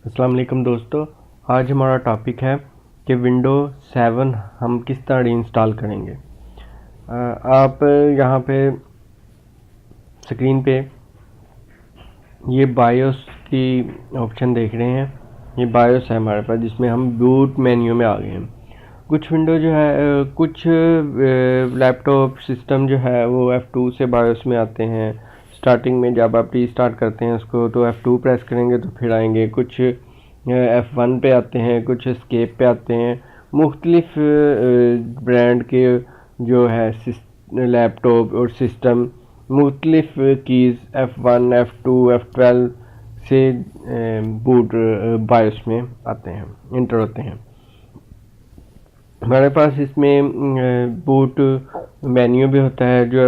अस्सलाम वालेकुम दोस्तों, आज हमारा टॉपिक है कि विंडो 7 हम किस तरह इंस्टॉल करेंगे। आप यहाँ पे स्क्रीन पे ये बायोस की ऑप्शन देख रहे हैं। ये बायोस है हमारे पास, जिसमें हम बूट मेन्यू में आ गए हैं। कुछ विंडो जो है, कुछ लैपटॉप सिस्टम जो है वो F2 से बायोस में आते हैं। स्टार्टिंग में जब आप रीस्टार्ट करते हैं उसको तो F2 प्रेस करेंगे तो फिर आएंगे। कुछ F1 पे आते हैं, कुछ एस्केप पे आते हैं। मुख्तलिफ ब्रांड के जो है लैपटॉप और सिस्टम मुख्तलिफ कीज़ F1, F2, F12 से बूट बायोस में आते हैं, इंटर होते हैं। हमारे पास इसमें बूट मेन्यू भी होता है, जो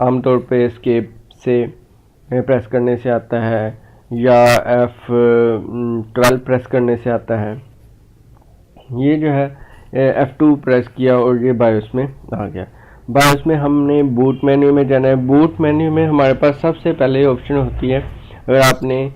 आमतौर पे एस्केप से प्रेस करने से आता है या F12 प्रेस करने से आता है। ये जो है F2 प्रेस किया और ये बायोस में आ गया। बायोस में हमने बूट मेन्यू में जाना है। बूट मेन्यू में हमारे पास सबसे पहले ऑप्शन होती है, अगर आपने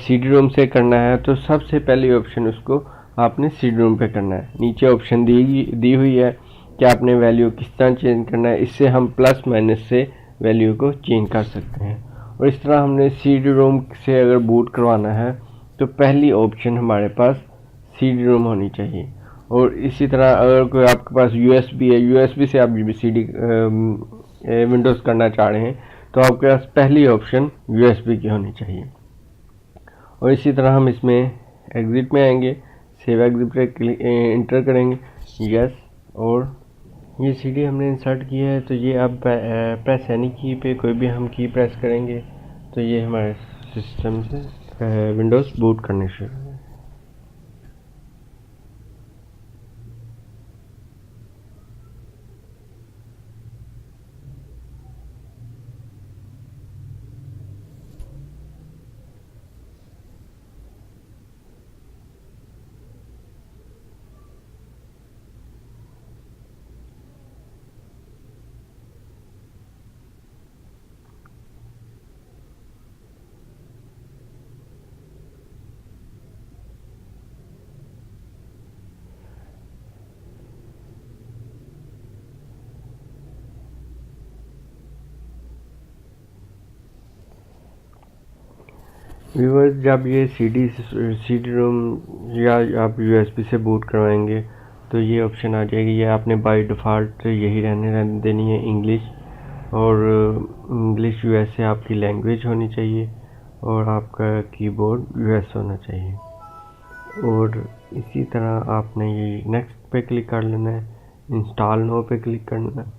CD रोम से करना है तो सबसे पहली ऑप्शन उसको आपने CD रोम पे करना है। नीचे ऑप्शन दी हुई है कि आपने वैल्यू किस तरह चेंज करना है। इससे हम प्लस माइनस से वैल्यू को चेंज कर सकते हैं। और इस तरह हमने CD रोम से अगर बूट करवाना है तो पहली ऑप्शन हमारे पास CD रोम होनी चाहिए। और इसी तरह अगर कोई आपके पास USB है, USB से आप CD विंडोज़ करना चाह रहे हैं तो आपके पास पहली ऑप्शन USB की होनी चाहिए। और इसी तरह हम इसमें एग्ज़िट में आएंगे, सेव एग्ज़िट पे इंटर करेंगे, यस। और ये CD हमने इंसर्ट किया है तो ये अब प्रेस एनी की पे कोई भी हम की प्रेस करेंगे तो ये हमारे सिस्टम से विंडोज़ बूट करने शुरू होंगे। व्यूअर्स, जब ये CD रोम या आप USB से बूट करवाएंगे तो ये ऑप्शन आ जाएगी। ये आपने बाय डिफ़ॉल्ट यही रहने देनी है, इंग्लिश। और इंग्लिश USA आपकी लैंग्वेज होनी चाहिए और आपका कीबोर्ड US होना चाहिए। और इसी तरह आपने ये नेक्स्ट पे क्लिक कर लेना है, इंस्टॉल नो पे क्लिक करना है।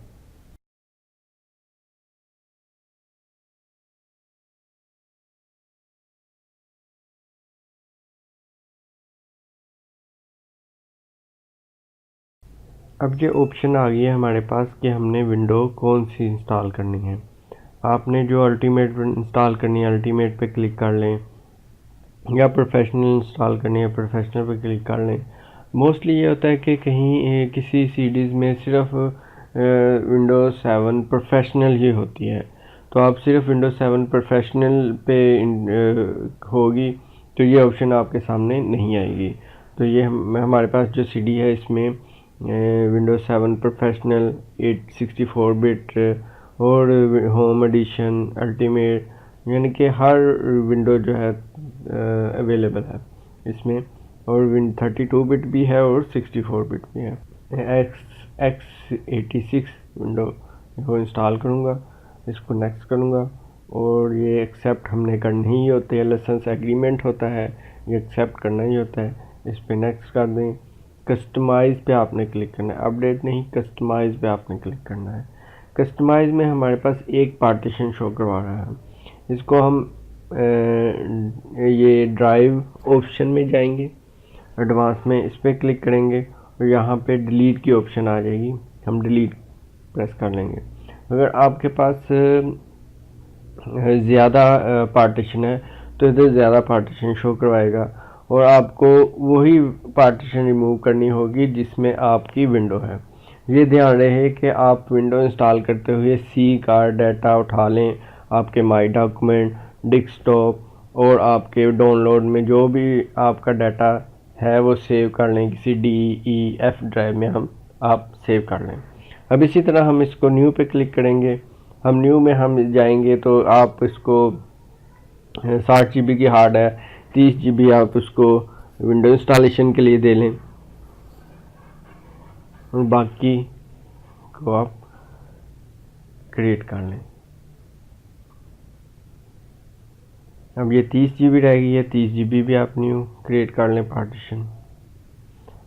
अब ये ऑप्शन आ गई है हमारे पास कि हमने विंडो कौन सी इंस्टॉल करनी है। आपने जो अल्टीमेट इंस्टॉल करनी है, अल्टीमेट पे क्लिक कर लें, या प्रोफेशनल इंस्टॉल करनी है, प्रोफेशनल पे क्लिक कर लें। मोस्टली ये होता है कि कहीं किसी सीडीज़ में सिर्फ विंडोज़ 7 प्रोफेशनल ही होती है, तो आप सिर्फ विंडोज़ 7 प्रोफेशनल पे होगी तो ये ऑप्शन आपके सामने नहीं आएगी। तो ये हमारे पास जो CD है इसमें विंडोज़ 7 प्रोफेशनल 864 बिट और होम एडिशन, अल्टीमेट, यानी कि हर विंडो जो है अवेलेबल है इसमें। और 32 बिट भी है और 64 बिट भी है। x86 विंडो को इंस्टॉल करूँगा, इसको नेक्स्ट करूँगा और ये एक्सेप्ट हमने करनी ही होती है। लाइसेंस एग्रीमेंट होता है, ये एक्सेप्ट करना ही होता है। इस पर नेक्स्ट कर दें। कस्टमाइज़ पे आपने क्लिक करना है, अपडेट नहीं, कस्टमाइज़ पे आपने क्लिक करना है। कस्टमाइज़ में हमारे पास एक पार्टीशन शो करवा रहा है। इसको हम ये ड्राइव ऑप्शन में जाएंगे, एडवांस में इस पर क्लिक करेंगे और यहाँ पे डिलीट की ऑप्शन आ जाएगी, हम डिलीट प्रेस कर लेंगे। अगर आपके पास ज़्यादा पार्टीशन है तो इधर ज़्यादा पार्टीशन शो करवाएगा और आपको वही पार्टीशन रिमूव करनी होगी जिसमें आपकी विंडो है। ये ध्यान रहे कि आप विंडो इंस्टॉल करते हुए C का डाटा उठा लें, आपके माई डॉक्यूमेंट, डेस्कटॉप और आपके डाउनलोड में जो भी आपका डाटा है वो सेव कर लें, किसी DEF ड्राइव में आप सेव कर लें। अब इसी तरह हम इसको न्यू पे क्लिक करेंगे। हम न्यू में हम जाएंगे तो आप इसको 60 GB की हार्ड है, 30 GB आप उसको विंडो इंस्टॉलेशन के लिए दे लें और बाकी को आप क्रिएट कर लें। अब ये 30 GB रह गई है, 30 GB भी आप न्यू क्रिएट कर लें पार्टीशन।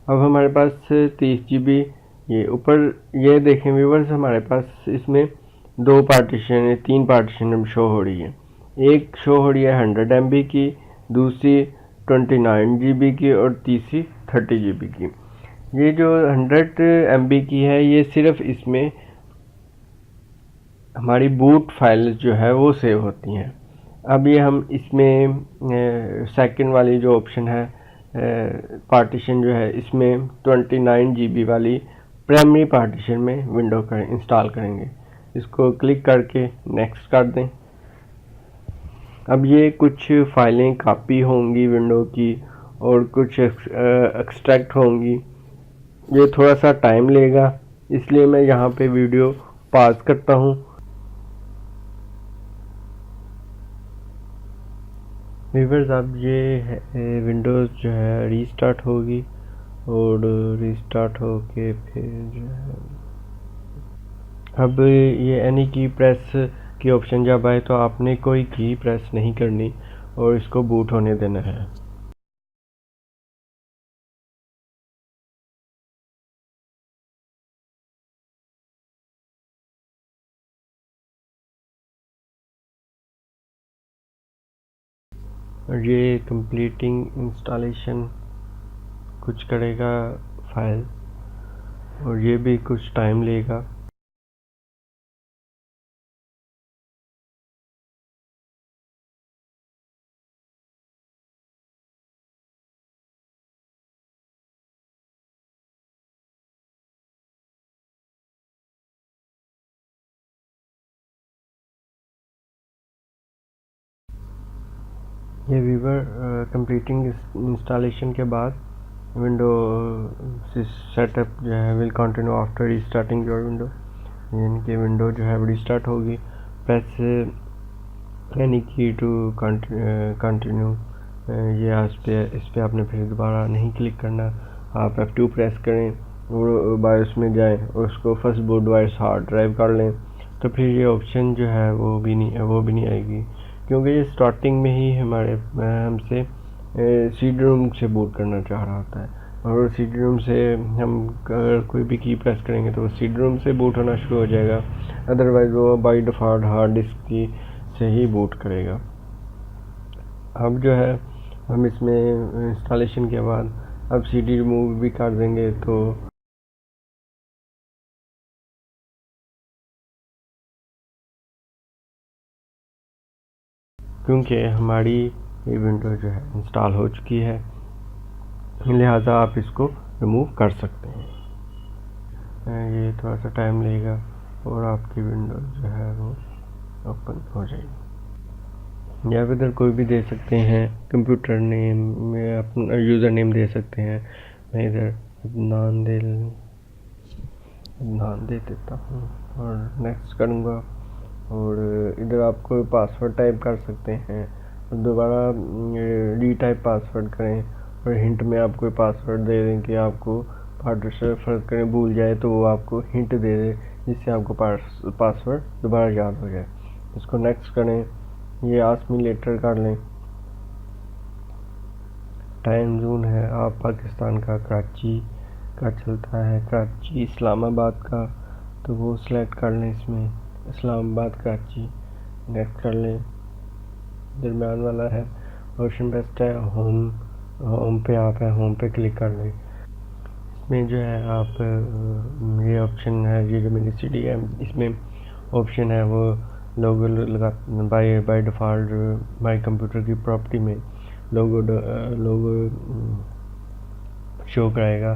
अब हमारे पास 30 GB ये ऊपर ये देखें व्यूवर्स, हमारे पास इसमें 2 पार्टीशन है, 3 पार्टीशन शो हो रही है। एक शो हो रही है 100 MB की, दूसरी 29 GB की और तीसरी 30 GB की। ये जो 100 MB की है ये सिर्फ इसमें हमारी बूट फाइल जो है वो सेव होती हैं। अब ये हम इसमें सेकंड वाली जो ऑप्शन है पार्टीशन जो है इसमें 29 GB वाली प्राइमरी पार्टीशन में विंडो इंस्टॉल करेंगे। इसको क्लिक करके नेक्स्ट कर दें। अब ये कुछ फाइलें कॉपी होंगी विंडो की और कुछ एक्सट्रैक्ट होंगी। ये थोड़ा सा टाइम लेगा, इसलिए मैं यहाँ पे वीडियो पॉज करता हूँ। व्यूअर्स अब ये विंडोज़ जो है रीस्टार्ट होगी और रीस्टार्ट होके फिर जो है अब ये एनी की प्रेस की ऑप्शन जब आए तो आपने कोई की प्रेस नहीं करनी और इसको बूट होने देना है। और ये कंप्लीटिंग इंस्टॉलेशन कुछ करेगा फाइल और ये भी कुछ टाइम लेगा। ये व्यूवर कंप्लीटिंग इंस्टॉलेशन के बाद विंडो सेटअप जो है will continue after restarting your window, यानी कि विंडो जो है रिस्टार्ट होगी। प्रेस एनी की टू कंटिन्यू, ये इस पे आपने फिर दोबारा नहीं क्लिक करना, आप F2 प्रेस करें और बायोस में जाएं और उसको first boot device hard drive कर लें। तो फिर ये ऑप्शन जो है वो भी नहीं आएगी, क्योंकि ये स्टार्टिंग में ही हमसे सीडी रोम से बूट करना चाह रहा होता है और सीडी रोम से हम अगर कोई भी की प्रेस करेंगे तो सीडी रोम से बूट होना शुरू हो जाएगा, अदरवाइज वो बाय डिफ़ॉल्ट हार्ड डिस्क की से ही बूट करेगा। अब जो है हम इसमें इंस्टॉलेशन के बाद अब सीडी रिमूव भी कर देंगे तो क्योंकि हमारी ये विंडो जो है इंस्टॉल हो चुकी है, लिहाजा आप इसको रिमूव कर सकते हैं। ये थोड़ा सा टाइम लेगा और आपकी विंडो जो है वो ओपन हो जाएगी। या इधर कोई भी दे सकते हैं कंप्यूटर नेम में, अपना यूज़र नेम दे सकते हैं। मैं इधर अदनान दे देता हूँ और नेक्स्ट करूँगा और इधर आप कोई पासवर्ड टाइप कर सकते हैं, दोबारा रीटाइप पासवर्ड करें और हिंट में आप कोई पासवर्ड दे दें कि आपको पार्टीशन फर्ज करें भूल जाए तो वो आपको हिंट दे दे जिससे आपको पासवर्ड दोबारा याद हो जाए। इसको नेक्स्ट करें, ये आस्क मी लेटर कर लें। टाइम जोन है आप पाकिस्तान का कराची का चलता है, कराची इस्लामाबाद का, तो वो सिलेक्ट कर लें, इसमें इस्लामाबाद कराची नेक्स्ट कर लें। दरमियान वाला है ऑप्शन बेस्ट है, होम पे आप है, होम पे क्लिक कर लें। इसमें जो है आप ये ऑप्शन है, ये जो मेरी CD है इसमें ऑप्शन है वो लोगो लगा बाय डिफ़ॉल्ट माई कंप्यूटर की प्रॉपर्टी में लोगो शो कराएगा।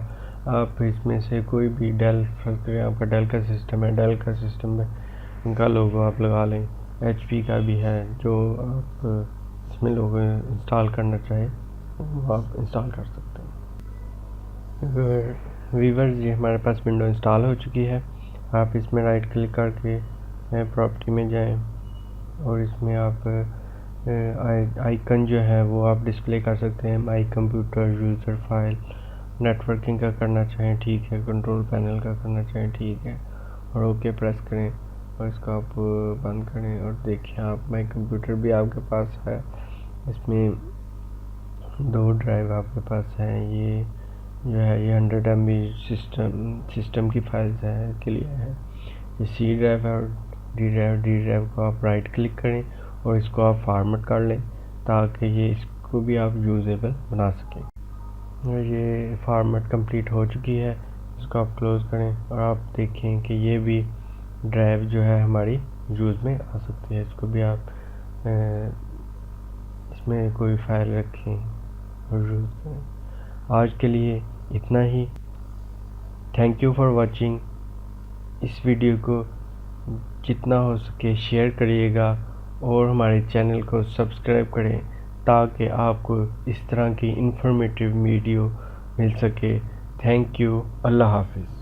आप इसमें से कोई भी डेल फर्ज करें आपका डेल का सिस्टम है, डेल का सिस्टम में उनका लोगो आप लगा लें। HP का भी है जो आप में लोग इंस्टॉल करना चाहें वो आप इंस्टॉल कर सकते हैं। वीवर्स, ये हमारे पास विंडो इंस्टॉल हो चुकी है। आप इसमें राइट क्लिक करके प्रॉपर्टी में जाएं और इसमें आप आइकन जो है वो आप डिस्प्ले कर सकते हैं। My computer, user file, networking का करना चाहें ठीक है, कंट्रोल पैनल का करना चाहें ठीक है, और ओके प्रेस करें और इसको आप बंद करें और देखिए आप माई कंप्यूटर भी आपके पास है। इसमें 2 ड्राइव आपके पास है। ये जो है ये 100 MB सिस्टम की फाइल्स है के लिए है। ये सी ड्राइव है और डी ड्राइव को आप राइट क्लिक करें और इसको आप फॉर्मेट कर लें ताकि ये इसको भी आप यूजेबल बना सकें। ये फॉर्मेट कंप्लीट हो चुकी है, इसको आप क्लोज करें और आप देखें कि ये भी ड्राइव जो है हमारी यूज़ में आ सकती है। इसको भी आप इसमें कोई फाइल रखें और यूज़ करें। आज के लिए इतना ही। Thank you for watching. इस वीडियो को जितना हो सके शेयर करिएगा और हमारे चैनल को सब्सक्राइब करें ताकि आपको इस तरह की इंफॉर्मेटिव वीडियो मिल सके। Thank you. अल्लाह हाफिज़।